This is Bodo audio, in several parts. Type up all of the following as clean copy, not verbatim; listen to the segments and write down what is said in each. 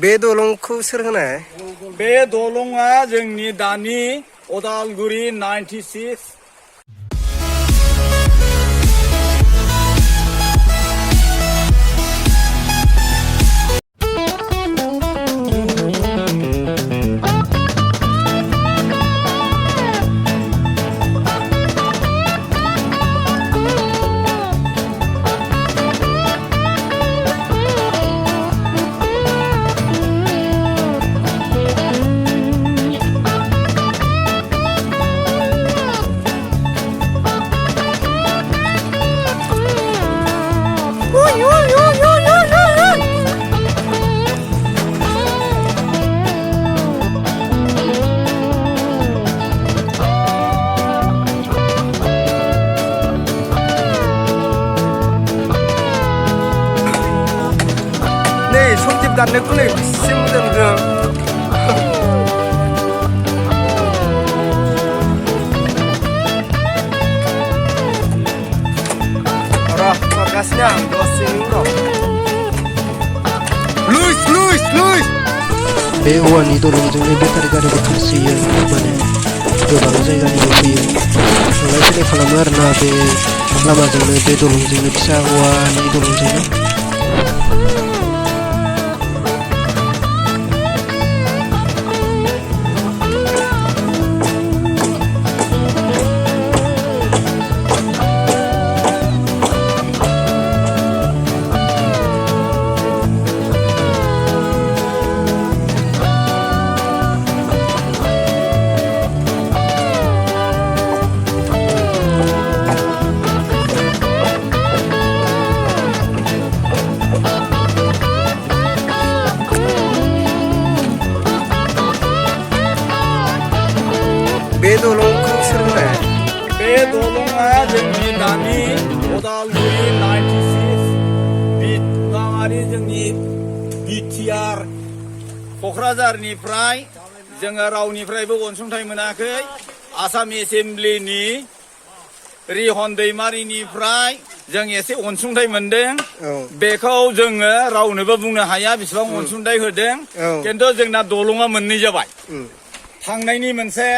बे दलंखौ सोर होनाय? बे दलंआ जोंनि दानि Udalguri 96 손집 단내꾼에 심으던데. Ora, makasnya dosingro. Luis. बे औवानि दलंजोंनो बेटारि गारिखौ खारसोयो माने गोबां जायगानिबो फैयो थांलाय फैलाय खालामो आरोना बे लामाजोंनो बे दलंजोंनो फिसा औवानि दलंजोंनो बे दलंखौ सोर होनाय? बे दलंआ जोंनि दानि उदालगुरि 96 गाङारि जोंनि बिटिआर क'क्राझारनिफ्राय जोङो रावनिफ्रायबो अनसुंथाइ मोनाखै आसाम एसेम्ब्लिनि रिहन दैमारिनिफ्राय जों एसे अनसुंथाइ मोनदों बेखौ जोङो रावनोबो बुंनो हाया बेसेबां अनसुंथाइ होदों खिन्थु जोंना दलंआ मोननै जाबाय थांनायनि मोनसे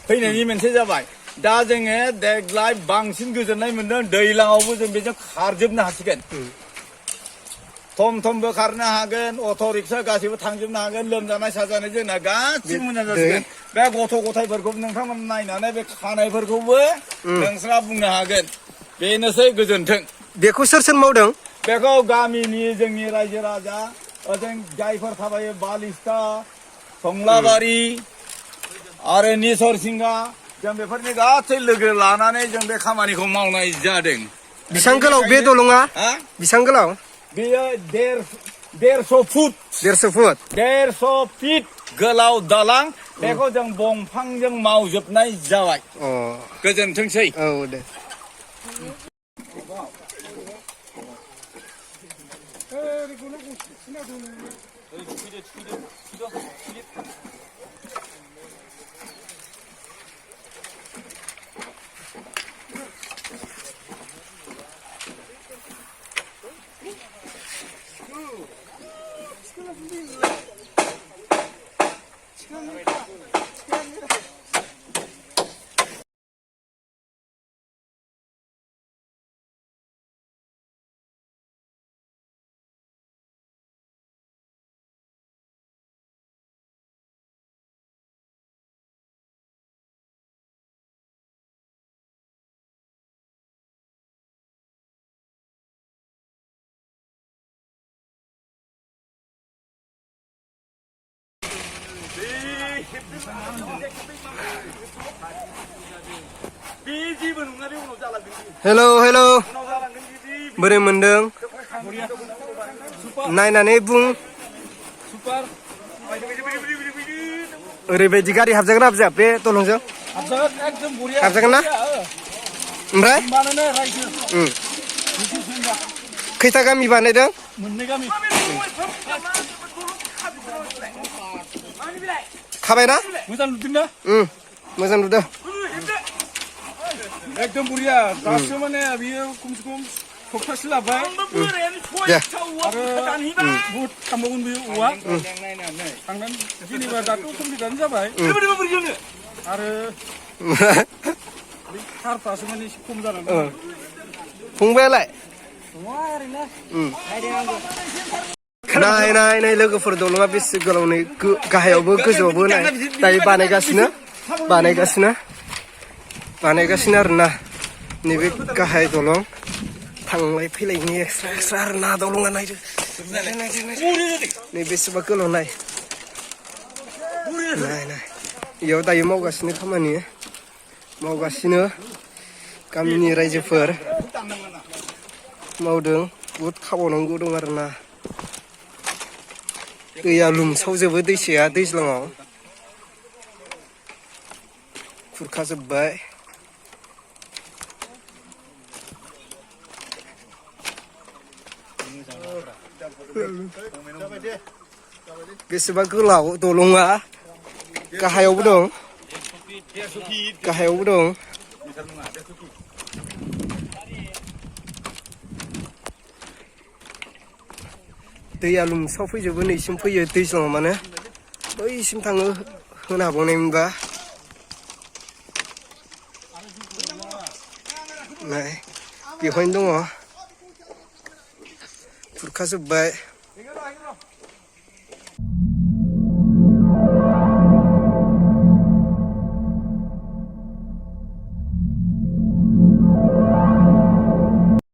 फैनायनि मोनसे जाबाय दा जोङो देग्लाय बांसिन गोजोननाय मोनदों दैलाङावबो जों बेजों खारजोबनो हासिगोन थमबो खारनो हागोन अट' रिक्सा गासैबो थांजोबनो हागोन लोमजानाय साजानाय जोंना गासिबो मोजां जासिगोन बे गथ' गथायफोरखौ नोंथांमोन नायनानै बे खानायफोरखौबो नोंस्रा बुंनो हागोन बेनोसै गोजोन्थों बेखौ सोर मावदों? बेखौ गामिनि जोंनि रायजो राजा ओजों जायफोर थाबायो बालिस्टा टंलाबारि आरो निसरसिंगा जों बेफोरनि गासै लोगो लानानै जों बे खामानिखौ मावनाय जादों बेसेबां गोलाव बे दलंआ? बेसेबां गोलाव? बेयो 150 फुट 150 फिट गोलाव दालां बेखौ जों दंफांजों मावजोबनाय जाबाय गोजोनथोंसै औ दे हेलौ बोरै मोनदों नायनानै बुं ओरैबायदि गारि हाबजागोन ना हाबजाया बे दलंजों हाबजागोन ना ओमफ्राय खैथा गामि बानायदों मोननै गामि खाबायना मोजां नुदोंना मोजां नुदों एकदम बरिया दासो माने बियो खमसे खम थखथासे लाबाय दे आरो बुट खामबावगोन बे औवा थांनानै जेनेबा दाथ' कमप्लिटानो जाबाय आरो बे थारफ्रासो माने एसे खम जानानै दं। फंबायालाय नङा ओरैनो नाय नाय नाय लोगोफोर दं नङा बेसे गोलावनै गाहायावबो गोजौआवबो नाय दायो बानायगासिनो आरोना नैबे गाहाय दलं थांलाय फैलायनि एक्सट्रा आरोना दलङा नायदो नैबेसेबा गोलाव नाय इयाव दायो मावगासिनो खामानि मावगासिनो गामिनि रायजोफोर मावदों बुहुद खाबावनांगौ दं आरोना दैया लोमसावजोबो दैसाया दैज्लाङाव खुरखाजोब्बाय बेसेबा गोलाव दलङा गाहायावबो दं दैया लोमसाव फैजोबो नैसिम फैयो दैज्लाङाव माने बैसिम थाङो होनो हाबावनायमोनबा नाय बेवहायनो दङ खुरखाजोब्बाय